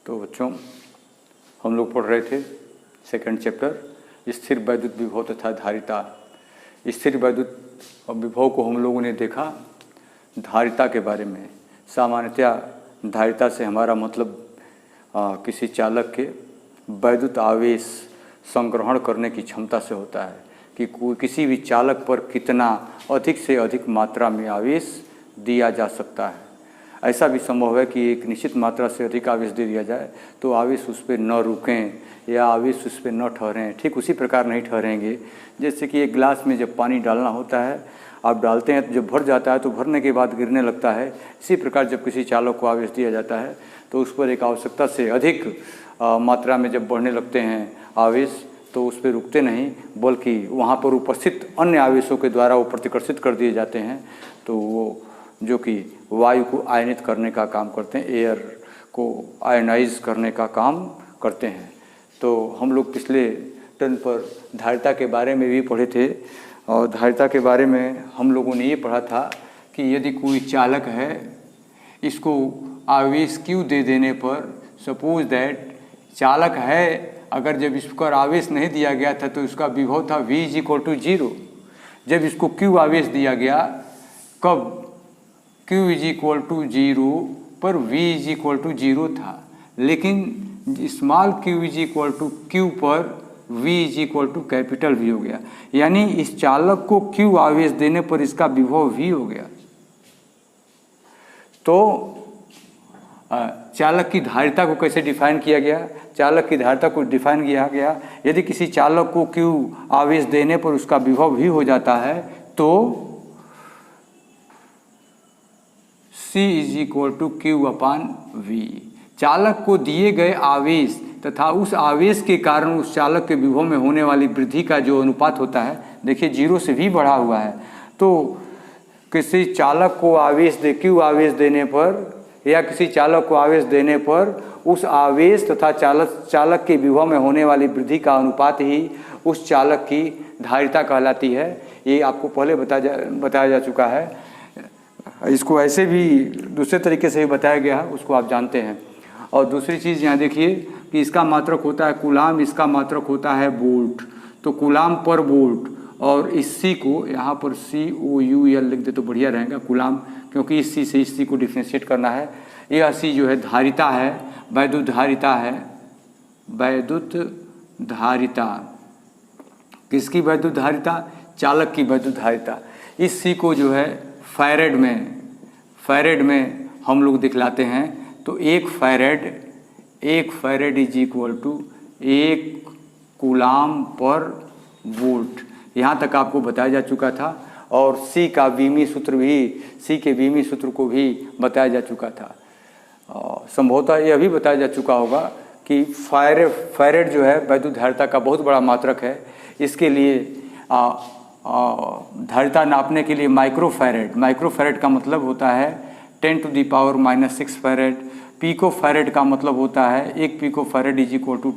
तो बच्चों, हम लोग पढ़ रहे थे सेकंड चैप्टर स्थिर वैद्युत विभव तथा धारिता। स्थिर वैद्युत विभव को हम लोगों ने देखा धारिता के बारे में। सामान्यतः धारिता से हमारा मतलब किसी चालक के वैद्युत आवेश संग्रहण करने की क्षमता से होता है कि किसी भी चालक पर कितना अधिक से अधिक मात्रा में आवेश दिया जा सकता है। ऐसा भी संभव है कि एक निश्चित मात्रा से अधिक आवेश दे दिया जाए तो आवेश उस पर न रुकें या आवेश उस पर न ठहरें। ठीक उसी प्रकार नहीं ठहरेंगे जैसे कि एक गिलास में जब पानी डालना होता है, आप डालते हैं तो जब भर जाता है तो भरने के बाद गिरने लगता है। इसी प्रकार जब किसी चालक को आवेश दिया जाता है तो उस पर एक आवश्यकता से अधिक मात्रा में जब बढ़ने लगते हैं आवेश तो उस पर रुकते नहीं, बल्कि वहाँ पर उपस्थित अन्य आवेशों के द्वारा वो प्रतिकर्षित कर दिए जाते हैं। तो वो जो कि वायु को आयनित करने का काम करते हैं, एयर को आयनाइज करने का काम करते हैं। तो हम लोग पिछले टर्न पर धारिता के बारे में भी पढ़े थे और धारिता के बारे में हम लोगों ने ये पढ़ा था कि यदि कोई चालक है, इसको आवेश Q दे देने पर, सपोज दैट चालक है, अगर जब इस पर आवेश नहीं दिया गया था तो इसका विभव था V = 0। जब इसको Q आवेश दिया गया, कब Q = 0 पर V = 0 था, लेकिन स्मॉल q = Q पर V कैपिटल V हो गया। यानी इस चालक को Q आवेश देने पर इसका विभव V हो गया। तो चालक की धारिता को कैसे डिफाइन किया गया? चालक की धारिता को डिफाइन किया गया, यदि किसी चालक को Q आवेश देने पर उसका विभव V हो जाता है तो C = Q/V। चालक को दिए गए आवेश तथा उस आवेश के कारण उस चालक के विभव में होने वाली वृद्धि का जो अनुपात होता है, देखिए 0 से V बढ़ा हुआ है। तो किसी चालक को आवेश Q आवेश देने पर या किसी चालक को आवेश देने पर उस आवेश तथा चालक के विभव में होने वाली वृद्धि का अनुपात ही उस चालक की धारिता कहलाती है। ये आपको पहले बताया जा चुका है। इसको ऐसे भी दूसरे तरीके से भी बताया गया है, उसको आप जानते हैं। और दूसरी चीज़ यहाँ देखिए कि इसका मात्रक होता है कूलाम, इसका मात्रक होता है वोल्ट। तो कूलाम पर वोल्ट, और इस C को यहाँ पर COUL लिख दे तो बढ़िया रहेगा, कूलाम, क्योंकि इस C से इस C को डिफ्रेंशिएट करना है। यह C जो है धारिता है, वैद्युत धारिता है। वैद्युत धारिता किसकी वैद्युत धारिता? चालक की वैद्युत धारिता। इस C को जो है फैरेड में हम लोग दिखलाते हैं। तो एक फैरेड = 1 कूलाम पर वोल्ट। यहाँ तक आपको बताया जा चुका था। और C के वीमी सूत्र को भी बताया जा चुका था। संभवतः यह भी बताया जा चुका होगा कि फैरेड जो है वैद्युत धारिता का बहुत बड़ा मात्रक है। इसके लिए धारिता नापने के लिए माइक्रोफैरेड का मतलब होता है 10⁻⁻6 फैरेड। पिकोफैरेड का मतलब होता है 1 पिकोफैरेड =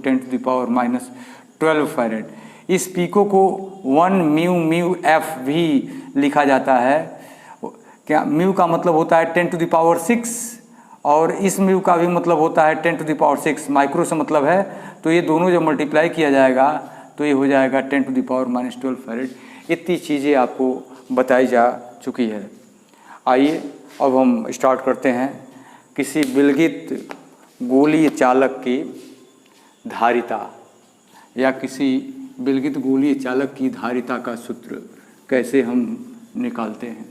10⁻12 फैरेड। इस पिको को 1 μF भी लिखा जाता है। क्या म्यू का मतलब होता है 10⁻6 और इस म्यू का भी मतलब होता है 10⁻6। माइक्रो से मतलब है, तो ये दोनों जब मल्टीप्लाई किया जाएगा तो ये हो जाएगा 10⁻12 फैरेड। इतनी चीज़ें आपको बताई जा चुकी है। आइए अब हम स्टार्ट करते हैं किसी विलगित गोलीय चालक की धारिता या किसी विलगित गोलीय चालक की धारिता का सूत्र कैसे हम निकालते हैं।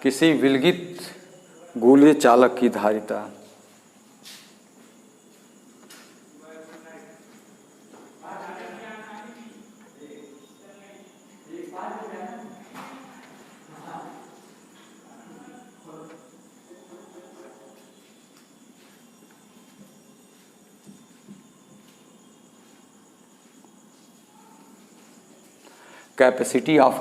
किसी विलगित गोलीय चालक की धारिता। Capacity of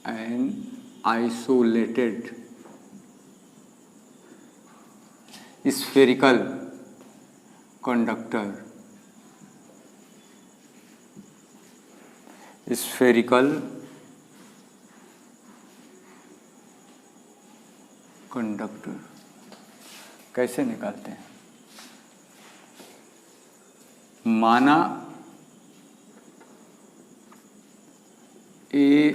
an isolated spherical conductor, spherical conductor कैसे निकालते हैं? माना ए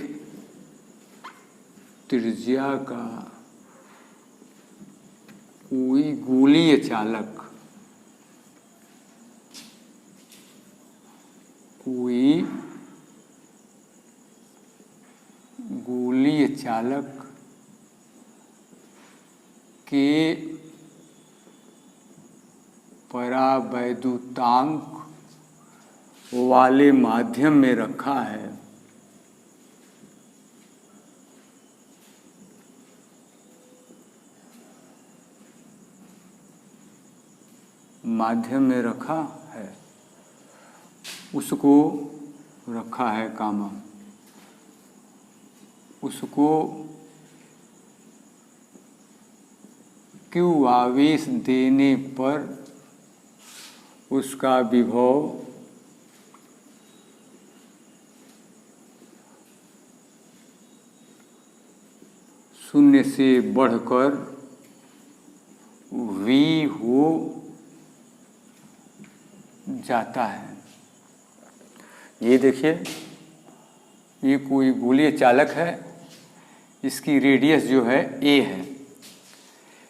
त्रिज्या का कोई गोलीय चालक, कोई गोलीय चालक के परावैद्युतांक वाले माध्यम में रखा है, माध्यम में रखा है, उसको रखा है कामा, उसको क्यू आवेश देने पर उसका विभव शून्य से बढ़कर V हो जाता है। ये देखिए, ये कोई गोलीय चालक है, इसकी रेडियस जो है a है,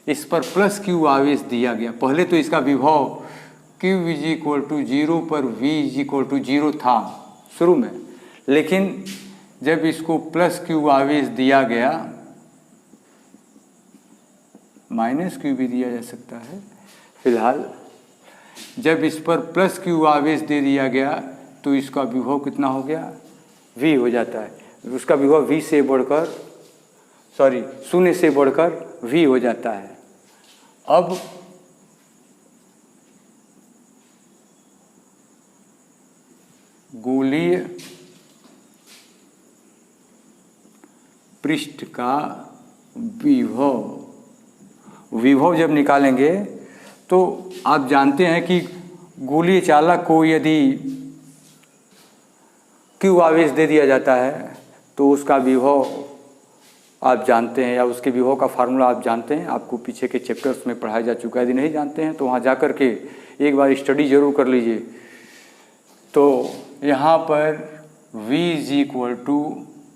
इस पर प्लस q आवेश दिया गया। पहले तो इसका विभव q = 0 पर v = 0 था शुरू में, लेकिन जब इसको प्लस q आवेश दिया गया, माइनस q भी दिया जा सकता है, फिलहाल जब इस पर प्लस q आवेश दे दिया गया तो इसका विभव कितना हो गया? v हो जाता है। उसका विभव v से बढ़कर, सॉरी, शून्य से बढ़कर v हो जाता है। अब गोलीय पृष्ठ का विभव जब निकालेंगे तो आप जानते हैं कि गोलीय चालक को यदि q आवेश दे दिया जाता है तो उसका विभव आप जानते हैं, या उसके विभव का फार्मूला आप जानते हैं, आपको पीछे के चैप्टर्स में पढ़ाया जा चुका है। यदि नहीं जानते हैं तो वहाँ जा कर के एक बार स्टडी जरूर कर लीजिए। तो यहाँ पर v =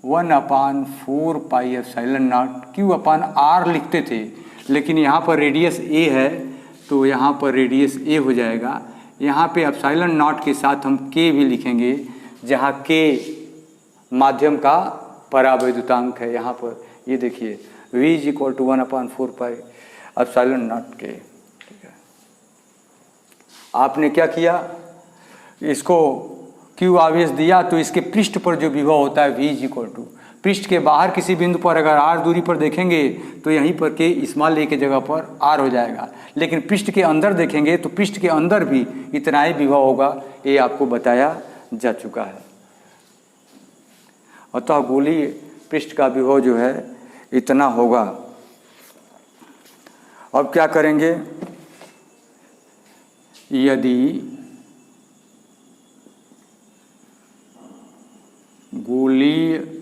1/4 πε0 q/r लिखते थे, लेकिन यहाँ पर रेडियस a है तो यहाँ पर रेडियस a हो जाएगा। यहाँ पे ε0 के साथ हम k भी लिखेंगे, जहाँ k माध्यम का परावैद्युतांक है। यहाँ पर ये देखिए v = 1/4 πε0 k। ठीक है, आपने क्या किया, इसको q आवेश दिया तो इसके पृष्ठ पर जो विभव होता है v = पृष्ठ के बाहर किसी बिंदु पर अगर r दूरी पर देखेंगे तो यहीं पर k स्मॉल a के जगह पर r हो जाएगा, लेकिन पृष्ठ के अंदर देखेंगे तो पृष्ठ के अंदर भी इतना ही विभव होगा, ये आपको बताया जा चुका है। अतः गोलीय पृष्ठ का विभव जो है इतना होगा। अब क्या करेंगे, यदि गोलीय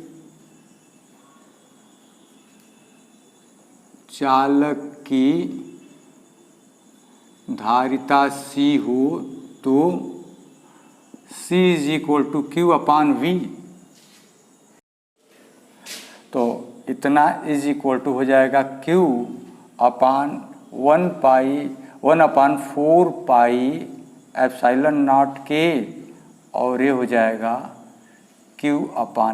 चालक की धारिता C हो तो C = q/v, तो इतना = हो जाएगा q/1/4 πε0 k, और ये हो जाएगा q/a।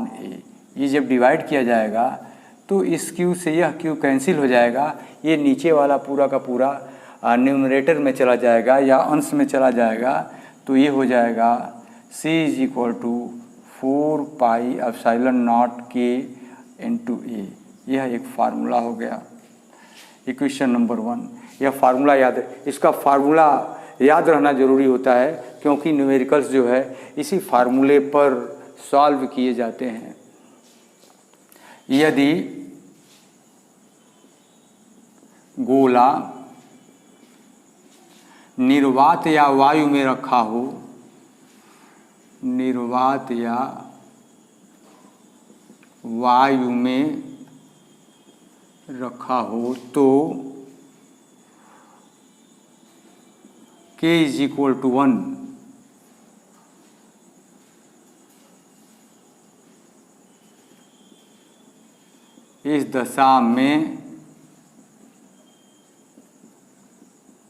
ये जब डिवाइड किया जाएगा तो इस q से यह q कैंसिल हो जाएगा, ये नीचे वाला पूरा का पूरा न्यूमरेटर में चला जाएगा या अंश में चला जाएगा, तो ये हो जाएगा C = 4 πε0 k × a। यह एक फार्मूला हो गया, इक्वेशन नंबर 1। यह फार्मूला याद है, इसका फार्मूला याद रहना ज़रूरी होता है क्योंकि न्यूमेरिकल्स जो है इसी फार्मूले पर सॉल्व किए जाते हैं। यदि गोला निर्वात या वायु में रखा हो, निर्वात या वायु में रखा हो तो K इज इक्वल टू 1। इस दशा में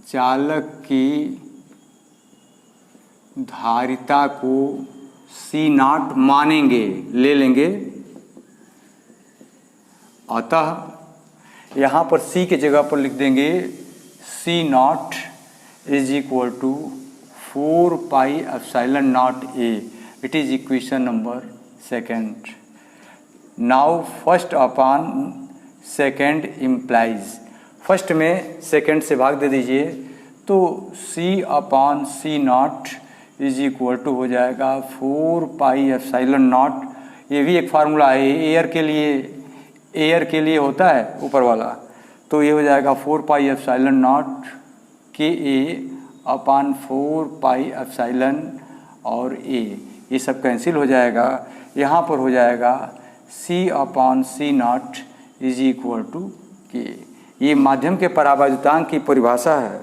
चालक की धारिता को C0 मानेंगे, ले लेंगे। अतः यहाँ पर C की जगह पर लिख देंगे C0 is equal to 4 pi epsilon nought A। It is equation number second. Now first upon second implies, first में सेकेंड से भाग दे दीजिए तो C upon C0 is equal to हो जाएगा 4 पाई एप्सिलॉन नॉट। ये भी एक फार्मूला है, एयर के लिए होता है ऊपर वाला, तो ये हो जाएगा 4 pi epsilon not KA upon 4 pi epsilon और A, ये सब कैंसिल हो जाएगा। यहाँ पर हो जाएगा C upon C0 is equal to K। ये माध्यम के परावैद्युतांक की परिभाषा है।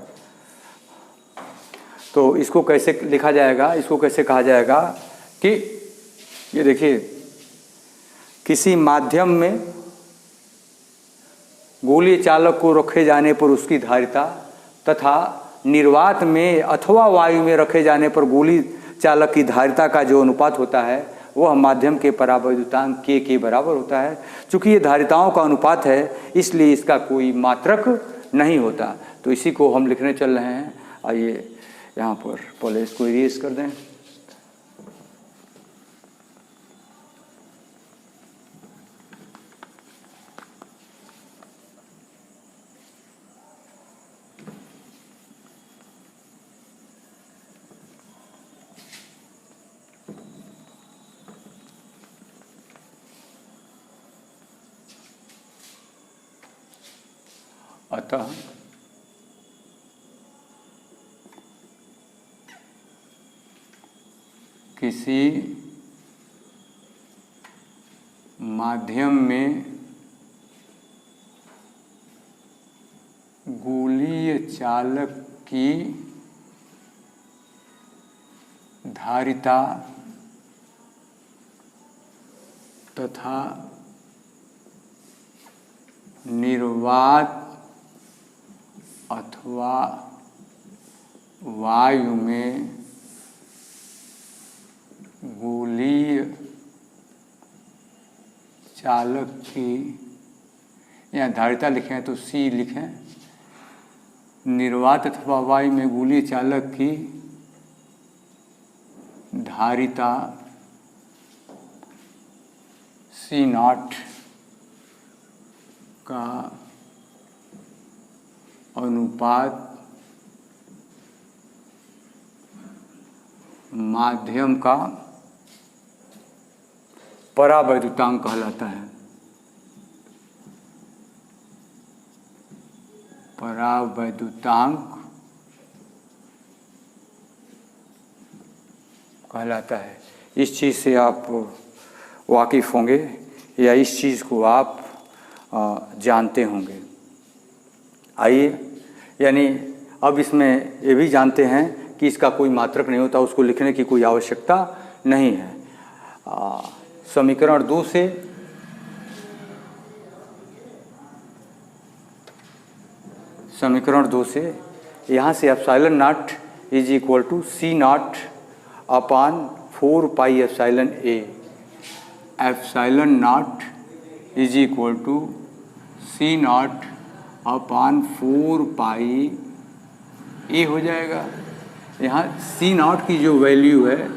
तो इसको कैसे लिखा जाएगा, इसको कैसे कहा जाएगा कि ये देखिए, किसी माध्यम में गोलीय चालक को रखे जाने पर उसकी धारिता तथा निर्वात में अथवा वायु में रखे जाने पर गोली चालक की धारिता का जो अनुपात होता है वह माध्यम के परावैद्युतांक K के बराबर होता है। चूँकि ये धारिताओं का अनुपात है इसलिए इसका कोई मात्रक नहीं होता। तो इसी को हम लिखने चल रहे हैं। आइए यहाँ पर पहले इसको इरेज कर दें। अतः किसी माध्यम में गोलीय चालक की धारिता तथा निर्वात अथवा वायु में गोलीय चालक की, यहाँ धारिता लिखें तो C लिखें, निर्वात अथवा वायु में गोलीय चालक की धारिता C0 का अनुपात माध्यम का परावैद्युतांक कहलाता है। परावैद्युतांक कहलाता है। इस चीज़ से आप वाकिफ़ होंगे या इस चीज़ को आप जानते होंगे। आइए, यानी अब इसमें ये भी जानते हैं कि इसका कोई मात्रक नहीं होता, उसको लिखने की कोई आवश्यकता नहीं है। समीकरण 2 से यहाँ से epsilon nought is equal to C0 upon 4 pi epsilon A। Epsilon nought is equal to C0 upon 4 pi A हो जाएगा। यहाँ C0 की जो वैल्यू है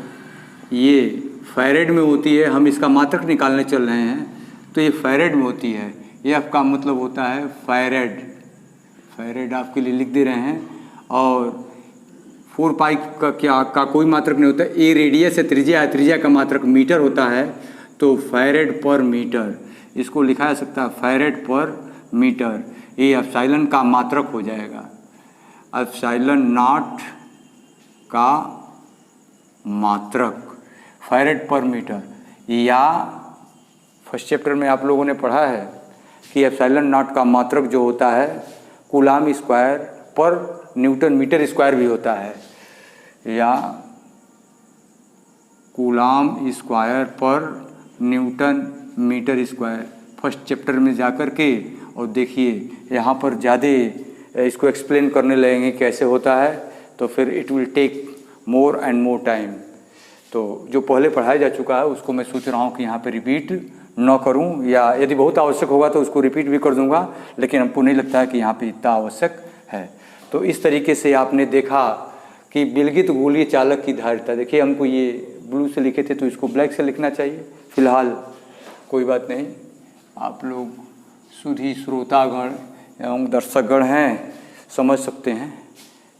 ये फैरेड में होती है, हम इसका मात्रक निकालने चल रहे हैं तो ये फैरेड में होती है। ये आपका मतलब होता है फैरेड, फैरेड आपके लिए लिख दे रहे हैं। और 4 पाई का कोई मात्रक नहीं होता। ए रेडियस है, त्रिज्या है, त्रिज्या का मात्रक मीटर होता है, तो फैरेड पर मीटर इसको लिखा जा सकता है फैरेड पर मीटर। ये एप्सिलॉन का मात्रक हो जाएगा। एप्सिलॉन नॉट का मात्रक फैरेड पर मीटर, या फर्स्ट चैप्टर में आप लोगों ने पढ़ा है कि एप्सिलॉन नॉट का मात्रक जो होता है कूलाम स्क्वायर पर न्यूटन मीटर स्क्वायर भी होता है, या कूलाम स्क्वायर पर newton metre square. First chapter में जाकर के और देखिए, यहाँ पर ज़्यादा इसको एक्सप्लेन करने लगेंगे कैसे होता है, तो फिर it will take more and more time. तो जो पहले पढ़ाया जा चुका है उसको मैं सोच रहा हूँ कि यहाँ पे रिपीट न करूँ, या यदि बहुत आवश्यक होगा तो उसको रिपीट भी कर दूँगा, लेकिन हमको नहीं लगता है कि यहाँ पे इतना आवश्यक है। तो इस तरीके से आपने देखा कि विलगित गोलीय चालक की धारिता। देखिए, हमको ये ब्लू से लिखे थे तो इसको ब्लैक से लिखना चाहिए, फिलहाल कोई बात नहीं। आप लोग सुधी श्रोतागण एवं दर्शकगण हैं, समझ सकते हैं।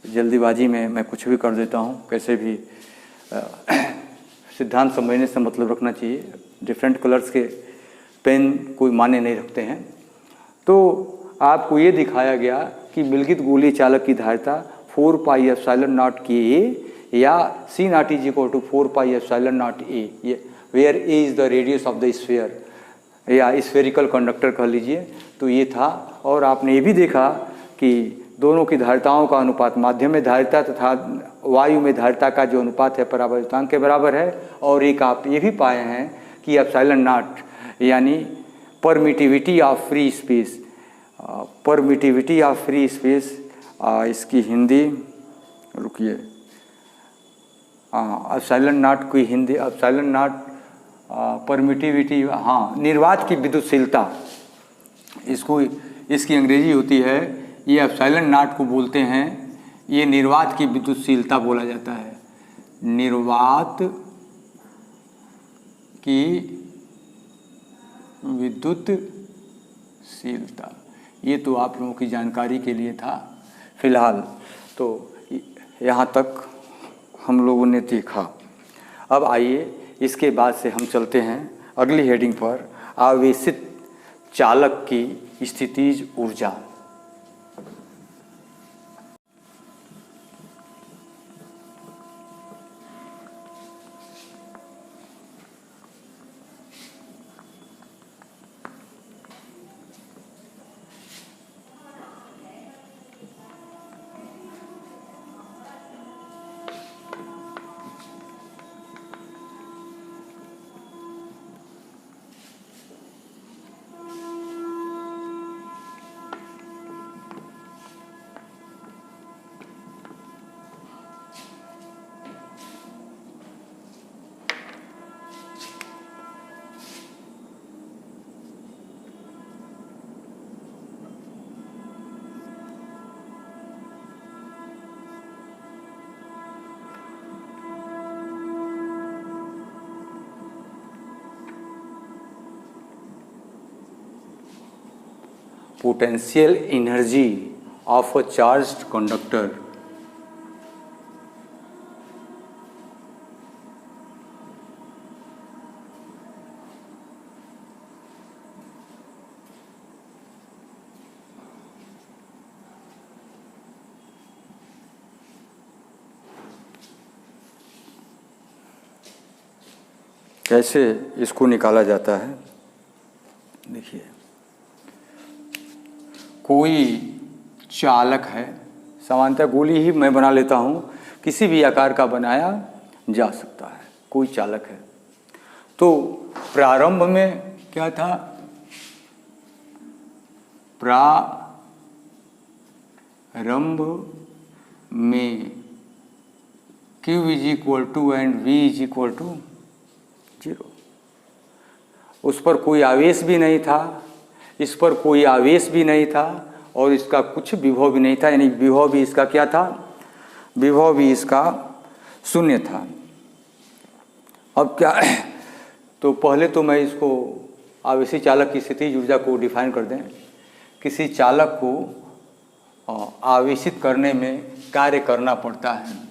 जल्दीबाजी में मैं कुछ भी कर देता हूँ, कैसे भी सिद्धांत समझने से मतलब रखना चाहिए। डिफरेंट कलर्स के पेन कोई माने नहीं रखते हैं। तो आपको ये दिखाया गया कि विलगित गोलीय चालक की धारिता 4 पाई एप्सिलॉन नॉट के ए, या C naught is equal to 4 pi epsilon naught A, where A is the radius of the sphere, या स्फेरिकल कंडक्टर कह लीजिए। तो ये था। और आपने ये भी देखा कि दोनों की धारिताओं का अनुपात, माध्यम में धारिता तथा वायु में धारिता का जो अनुपात है परावर्तनांक के बराबर है। और एक आप ये भी पाए हैं कि एप्सिलॉन नॉट यानी permittivity of free space, permittivity of free space, इसकी हिंदी, रुकिए, एप्सिलॉन नॉट की हिंदी, एप्सिलॉन नॉट परमिटिविटी, हाँ, निर्वात की विद्युतशीलता, इसको इसकी अंग्रेजी होती है, ये एप्सिलॉन नॉट को बोलते हैं, ये निर्वात की विद्युतशीलता बोला जाता है। निर्वात की विद्युतशीलता, ये तो आप लोगों की जानकारी के लिए था। फिलहाल तो यहाँ तक हम लोगों ने देखा। अब आइए इसके बाद से हम चलते हैं अगली हेडिंग पर, आवेशित चालक की स्थितिज ऊर्जा। Potential energy of a charged conductor कैसे इसको निकाला जाता है। देखिए, कोई चालक है, सामान्यतः गोली ही मैं बना लेता हूँ, किसी भी आकार का बनाया जा सकता है। कोई चालक है, तो प्रारंभ में क्या था, प्रारंभ में Q is equal to and V is equal to 0। उस पर कोई आवेश भी नहीं था, इस पर कोई आवेश भी नहीं था, और इसका कुछ विभव भी नहीं था, यानी विभव भी इसका क्या था, विभव भी इसका शून्य था। अब क्या, तो पहले तो मैं इसको आवेशी चालक की स्थितिज ऊर्जा को डिफाइन कर दें। किसी चालक को आवेशित करने में कार्य करना पड़ता है।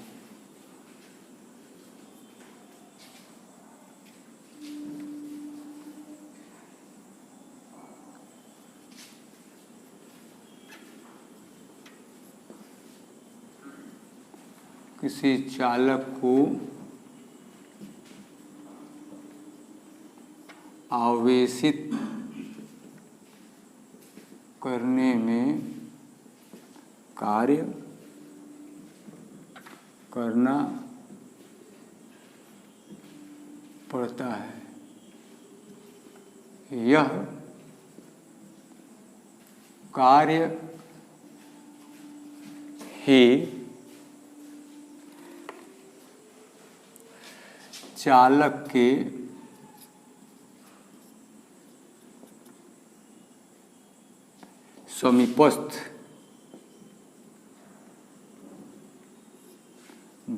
किसी चालक को आवेशित करने में कार्य करना पड़ता है। यह कार्य ही चालक के समीपस्थ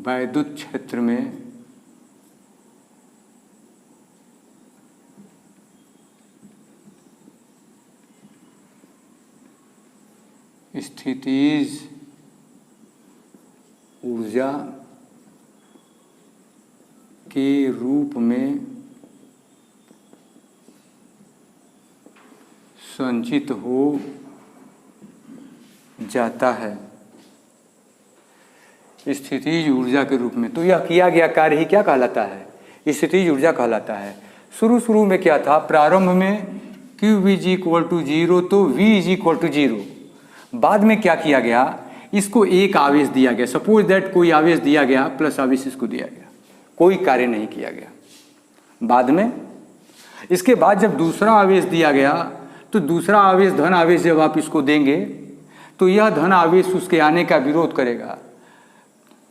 वैद्युत क्षेत्र में स्थितिज ऊर्जा के रूप में संचित हो जाता है। स्थितिज ऊर्जा के रूप में, तो यह किया गया कार्य ही क्या कहलाता है? स्थितिज ऊर्जा कहलाता है। शुरू में क्या था? प्रारंभ में Q इज इक्वल टू 0 तो V इज इक्वल टू 0। बाद में क्या किया गया? इसको एक आवेश दिया गया। सपोज दैट कोई आवेश दिया गया प्लस आवेश इसको दिया गया, कोई कार्य नहीं किया गया। बाद में इसके बाद जब दूसरा आवेश दिया गया तो दूसरा आवेश धन आवेश जब आप इसको देंगे तो यह धन आवेश उसके आने का विरोध करेगा,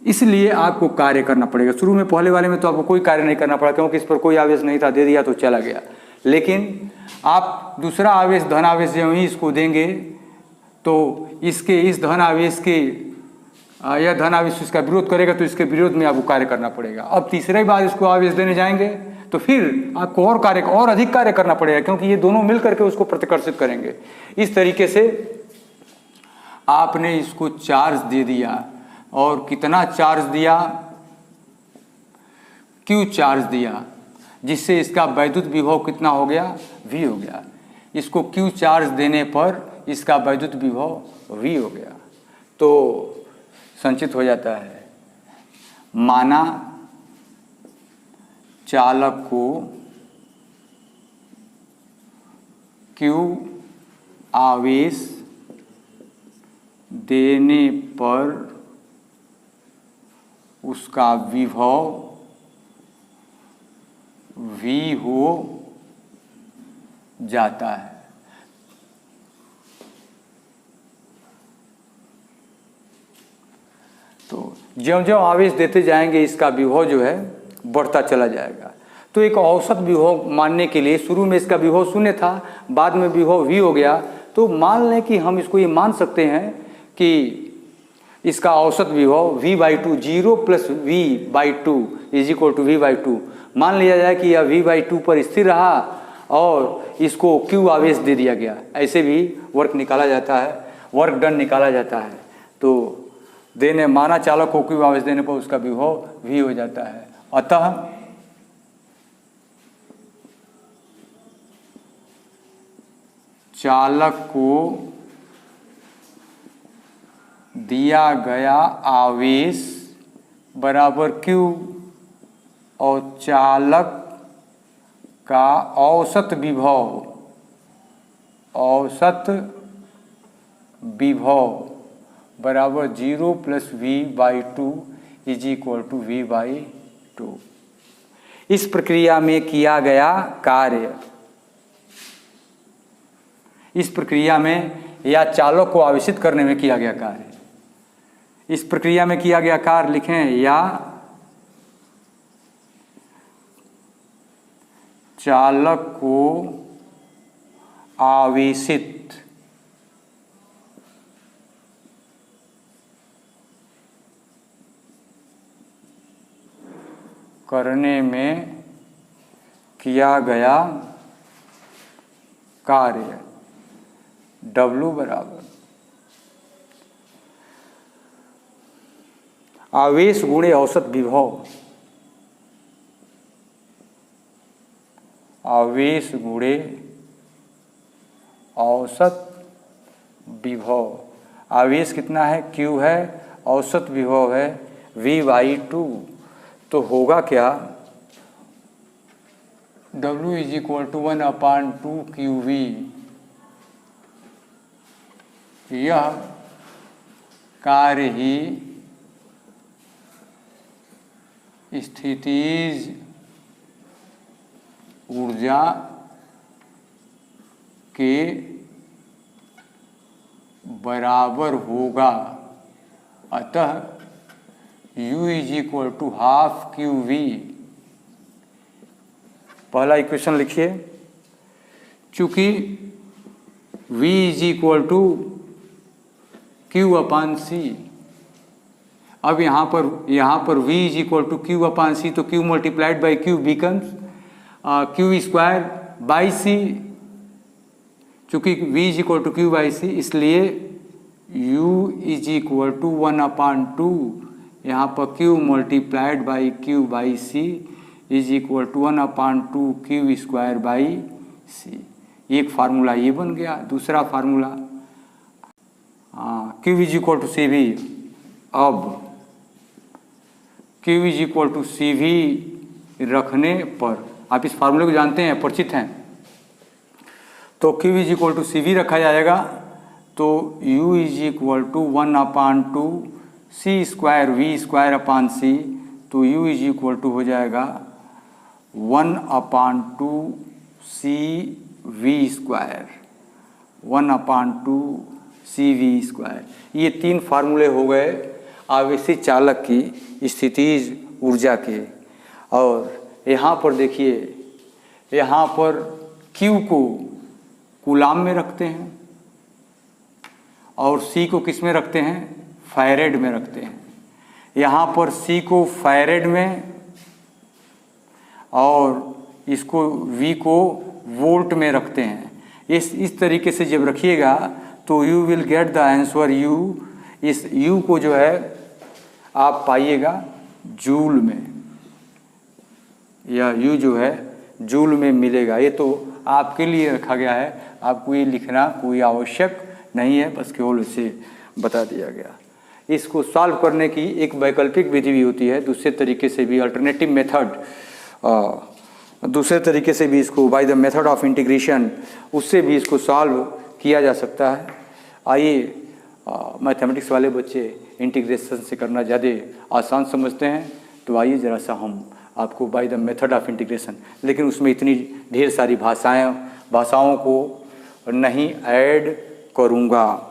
इसलिए आपको कार्य करना पड़ेगा। शुरू में पहले वाले में तो आपको कोई कार्य नहीं करना पड़ा क्योंकि इस पर कोई आवेश नहीं था, दे दिया तो चला गया। लेकिन आप दूसरा आवेश धन आवेश जब ही इसको देंगे तो इसके इस धन आवेश के यह धन आवेश इसका विरोध करेगा, तो इसके विरोध में आपको कार्य करना पड़ेगा। अब तीसरे बार इसको आवेश देने जाएंगे तो फिर आपको और अधिक कार्य करना पड़ेगा, क्योंकि ये दोनों मिल करके उसको प्रतिकर्षित करेंगे। इस तरीके से आपने इसको चार्ज दे दिया, और कितना चार्ज दिया? Q चार्ज दिया, जिससे इसका वैद्युत विभव कितना हो गया? V हो गया। इसको Q चार्ज देने पर इसका वैद्युत विभव V हो गया, तो संचित हो जाता है। माना चालक को Q आवेश देने पर उसका विभव V हो जाता है। तो ज्यों ज्यों आवेश देते जाएंगे इसका विभव जो है बढ़ता चला जाएगा। तो एक औसत विभव मानने के लिए शुरू में इसका विभव 0 था, बाद में विभव V हो गया, तो मान लें कि हम इसको ये मान सकते हैं कि इसका औसत विभव V/2 0 plus V/2 is equal to V/2 मान लिया जाए कि यह V/2 पर स्थिर रहा और इसको Q आवेश दे दिया गया। ऐसे भी वर्क निकाला जाता है, वर्क डन निकाला जाता है। तो देने माना चालक को Q आवेश देने पर उसका विभव V हो जाता है। अतः चालक को दिया गया आवेश बराबर Q और चालक का औसत विभव बराबर 0 plus V/2 is equal to V/2। इस प्रक्रिया में किया गया कार्य, इस प्रक्रिया में या चालक को आवेशित करने में किया गया कार्य, इस प्रक्रिया में किया गया कार्य लिखें, या चालक को आवेशित करने में किया गया कार्य। W बराबर आवेश गुणे औसत विभव, आवेश गुणे औसत विभव। आवेश कितना है? Q है, औसत विभव है V/2, तो होगा क्या, W = 1/2 QV। यह कार्य ही स्थितिज ऊर्जा के बराबर होगा, अतः U = 1/2 QV। पहला इक्वेशन लिखिए, चूंकि V = Q/C, अब यहाँ पर V = Q/C, तो Q multiplied by Q becomes Q²/C। चूँकि V = Q/C, इसलिए U = 1/2, यहाँ पर Q multiplied by Q/C = 1/2 Q²/C। एक फार्मूला ये बन गया। दूसरा फार्मूला Q = CV। अब Q = CV रखने पर, आप इस फार्मूले को जानते हैं, परिचित हैं, तो Q = CV रखा जाएगा, तो U = 1/2 C²V²/C, तो U = हो जाएगा 1/2 CV², 1/2 CV²। ये तीन फार्मूले हो गए आवेशी चालक की स्थितिज ऊर्जा के। और यहाँ पर देखिए, यहाँ पर Q को कूलाम में रखते हैं और C को किस में रखते हैं, फैरेड में रखते हैं। यहाँ पर C को फैरेड में और इसको V को वोल्ट में रखते हैं। इस तरीके से जब रखिएगा तो you will get the answer U। इस U को जो है आप पाइएगा जूल में, या U जो है जूल में मिलेगा। ये तो आपके लिए रखा गया है, आपको ये लिखना कोई आवश्यक नहीं है, बस केवल इसे बता दिया गया। इसको सॉल्व करने की एक वैकल्पिक विधि भी होती है, दूसरे तरीके से भी, अल्टरनेटिव मेथड, दूसरे तरीके से भी इसको by the method of integration, उससे भी इसको सॉल्व किया जा सकता है। आइए, मैथमेटिक्स वाले बच्चे इंटीग्रेशन से करना ज़्यादा आसान समझते हैं, तो आइए ज़रा सा हम आपको by the method of integration, लेकिन उसमें इतनी ढेर सारी भाषाओं को नहीं ऐड करूँगा।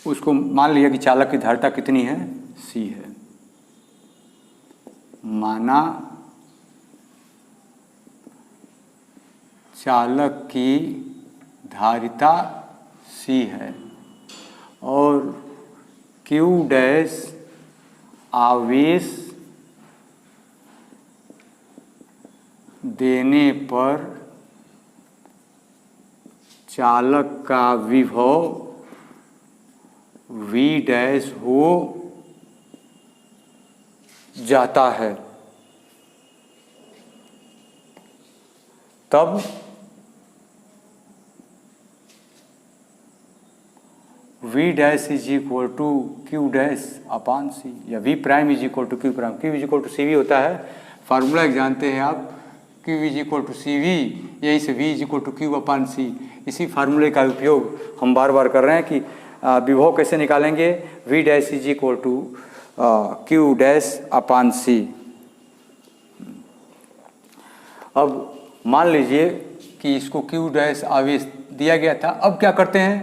उसको मान लिया कि चालक की धारिता कितनी है, C है। माना चालक की धारिता C है और Q डैश आवेश देने पर चालक का विभव V डैश हो जाता है, तब V dash is equal to Q dash upon C, या V prime is equal to Q prime. Q is equal to CV होता है, फार्मूला एक जानते हैं आप, Q is equal to CV, यही से V is equal to Q upon C। इसी फार्मूले का उपयोग हम बार बार कर रहे हैं कि विभव कैसे निकालेंगे, V dash is equal to Q dash upon C। अब मान लीजिए कि इसको Q डैश आवेश दिया गया था। अब क्या करते हैं,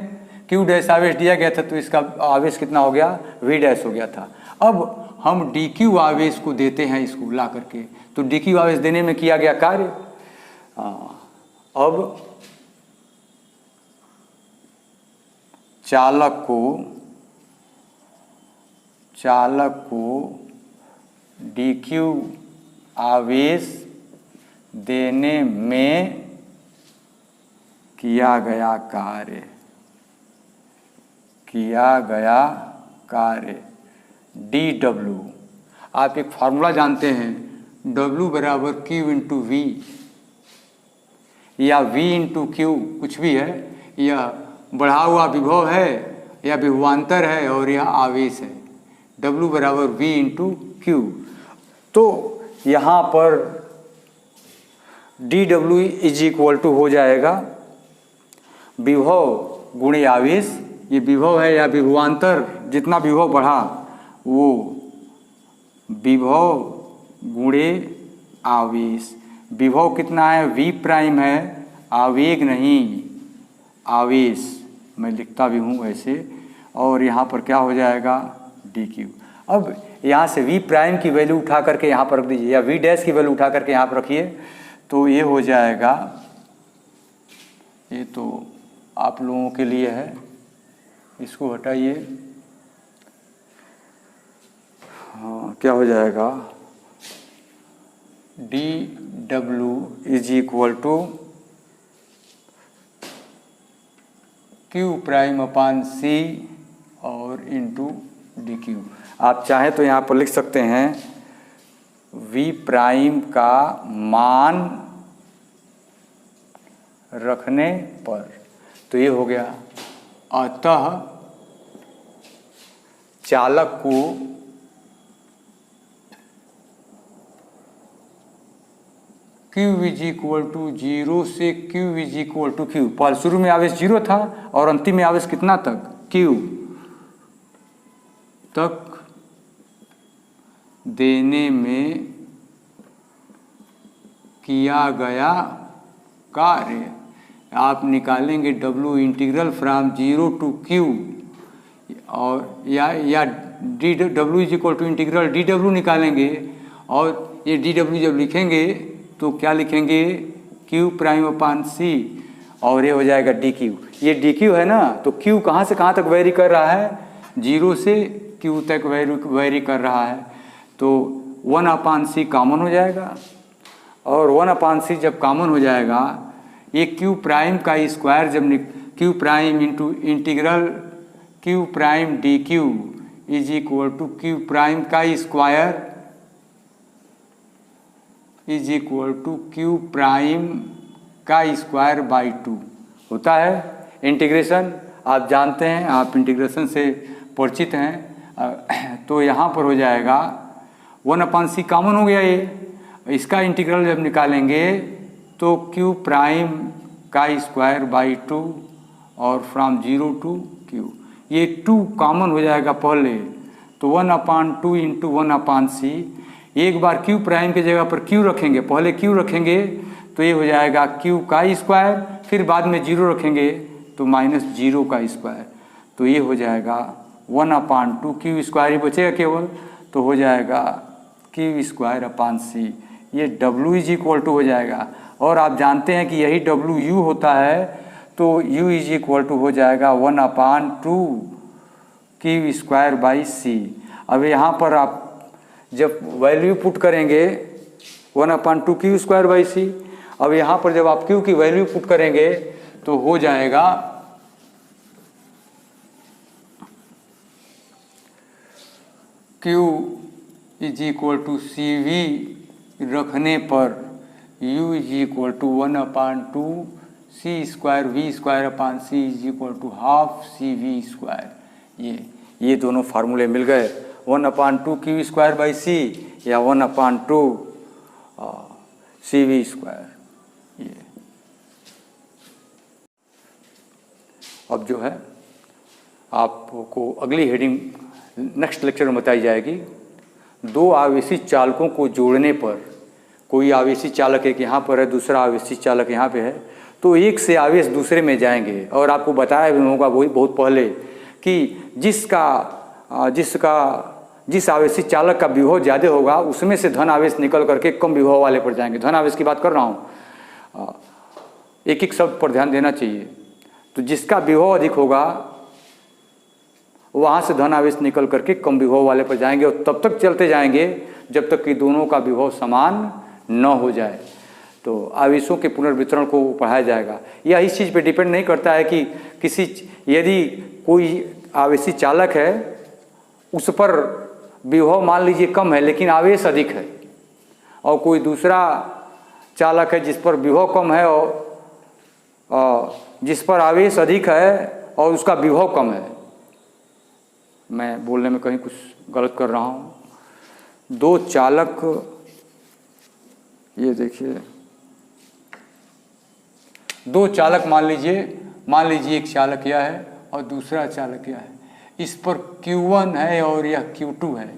Q डैश आवेश दिया गया था तो इसका आवेश कितना हो गया, V डैश हो गया था। अब हम dq आवेश को देते हैं इसको ला करके, तो dq आवेश देने में किया गया कार्य। अब चालक को dq आवेश देने में किया गया कार्य dw। आप एक फार्मूला जानते हैं, W बराबर Q इंटू वी या V इंटू क्यू, कुछ भी है, यह बढ़ा हुआ विभव है या विभवांतर है और यह आवेश है। W बराबर V इंटू क्यू। तो यहाँ पर dw इज इक्वल टू हो जाएगा विभव गुणे आवेश। ये विभव है या विभवांतर, जितना विभव बढ़ा वो विभव गुणे आवेश। विभव कितना है, V प्राइम है, आवेग नहीं, आवेश मैं लिखता भी हूँ ऐसे। और यहाँ पर क्या हो जाएगा, dq। अब यहाँ से V प्राइम की वैल्यू उठा करके यहाँ पर रख दीजिए, या V डैश की वैल्यू उठा करके यहाँ पर रखिए, तो ये हो जाएगा, ये तो आप लोगों के लिए है, इसको हटाइए। हाँ, क्या हो जाएगा, dw is equal to Q prime upon C और इंटू dq। आप चाहें तो यहाँ पर लिख सकते हैं V प्राइम का मान रखने पर, तो ये हो गया। अतः चालक को Q इज इक्वल टू 0 से Q is equal to Q, पर शुरू में आवेश 0 था और अंतिम में आवेश कितना तक, Q तक देने में किया गया कार्य। आप निकालेंगे W integral from 0 to Q, और या W is equal to integral dW निकालेंगे। और ये dW जब लिखेंगे तो क्या लिखेंगे, Q प्राइम अपान C, और ये हो जाएगा dq। ये dq है ना, तो Q कहाँ से कहाँ तक वेरी कर रहा है, 0 से Q तक वेरी कर रहा है। तो 1 अपान C कॉमन हो जाएगा, और 1 अपान C जब कॉमन हो जाएगा, ये Q प्राइम का स्क्वायर जब Q prime into integral Q prime dq is equal to Q prime का square is equal to Q prime का स्क्वायर बाई 2 होता है। इंटीग्रेशन आप जानते हैं, आप इंटीग्रेशन से परिचित हैं। तो यहाँ पर हो जाएगा 1 अपान C कॉमन हो गया, ये इसका इंटीग्रल जब निकालेंगे तो Q प्राइम का स्क्वायर बाई 2 और फ्रॉम 0 टू Q, ये 2 कॉमन हो जाएगा पहले, तो 1 अपान 2 इंटू 1 अपान C। एक बार Q प्राइम की जगह पर Q रखेंगे, पहले Q रखेंगे तो ये हो जाएगा Q का स्क्वायर, फिर बाद में 0 रखेंगे तो -0 का स्क्वायर, तो ये हो जाएगा 1 अपान 2 Q स्क्वायर ही बचेगा केवल, तो हो जाएगा Q स्क्वायर अपान C। ये W इज इक्वल टू हो जाएगा, और आप जानते हैं कि यही WU होता है, तो U इज इक्वल टू हो जाएगा 1 upon 2 Q square by C। अब यहाँ पर आप जब वैल्यू पुट करेंगे 1 upon 2 Q square by C, अब यहाँ पर जब आप Q की वैल्यू पुट करेंगे तो हो जाएगा Q is equal to CV रखने पर U is equal to 1 upon 2 C square V square upon C is equal to half CV square. ये दोनों फार्मूले मिल गए, 1 upon 2 Q square by C या 1 अपान 2 CV स्क्वायर। ये अब जो है आपको अगली हेडिंग नेक्स्ट लेक्चर में बताई जाएगी। दो आवेशी चालकों को जोड़ने पर, कोई आवेशी चालक एक यहाँ पर है, दूसरा आवेशी चालक यहाँ पे है, तो एक से आवेश दूसरे में जाएंगे। और आपको बताया भी होगा वही बहुत पहले कि जिस आवेशी चालक का विभव ज़्यादा होगा उसमें से धन आवेश निकल करके कम विभव वाले पर जाएंगे। धन आवेश की बात कर रहा हूँ, एक एक शब्द पर ध्यान देना चाहिए। तो जिसका विभव अधिक होगा वहाँ से धन आवेश निकल करके कम विभव वाले पर जाएंगे, और तब तक चलते जाएंगे जब तक कि दोनों का विभव समान न हो जाए। तो आवेशों के पुनर्वितरण को पढ़ाया जाएगा। यह इस चीज़ पे डिपेंड नहीं करता है कि यदि कोई आवेशी चालक है उस पर विभव मान लीजिए कम है लेकिन आवेश अधिक है, और कोई दूसरा चालक है जिस पर विभव कम है और जिस पर आवेश अधिक है और उसका विभव कम है। मैं बोलने में कहीं कुछ गलत कर रहा हूँ। दो चालक, ये देखिए, दो चालक मान लीजिए एक चालक यह है और दूसरा चालक यह है। इस पर Q1 है और यह Q2 है।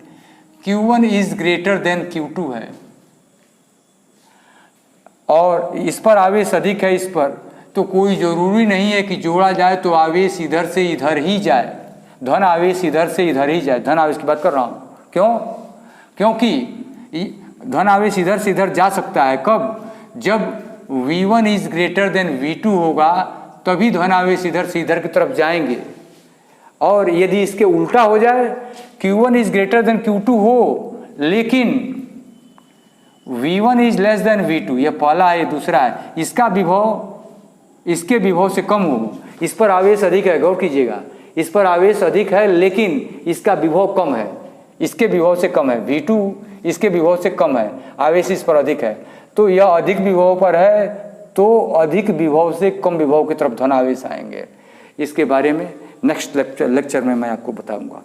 Q1 is greater than Q2 है और इस पर आवेश अधिक है इस पर, तो कोई ज़रूरी नहीं है कि जोड़ा जाए तो आवेश इधर से इधर ही जाए, धन आवेश इधर से इधर ही जाए। धन आवेश की बात कर रहा हूँ, क्यों? क्योंकि धन आवेश इधर से इधर जा सकता है कब? जब V1 is greater than V2 होगा तभी धन आवेश इधर से इधर की तरफ जाएंगे। और यदि इसके उल्टा हो जाए, Q1 is greater than Q2 हो लेकिन V1 is less than V2, यह पहला है, ये दूसरा है, इसका विभव इसके विभव से कम हो, इस पर आवेश अधिक है, गौर कीजिएगा, इस पर आवेश अधिक है लेकिन इसका विभव कम है, इसके विभव से कम है, V2 इसके विभव से कम है, आवेश इस पर अधिक है, तो यह अधिक विभव पर है तो अधिक विभव से कम विभव की तरफ धन आवेश आएंगे। इसके बारे में नेक्स्ट लेक्चर में मैं आपको बताऊंगा।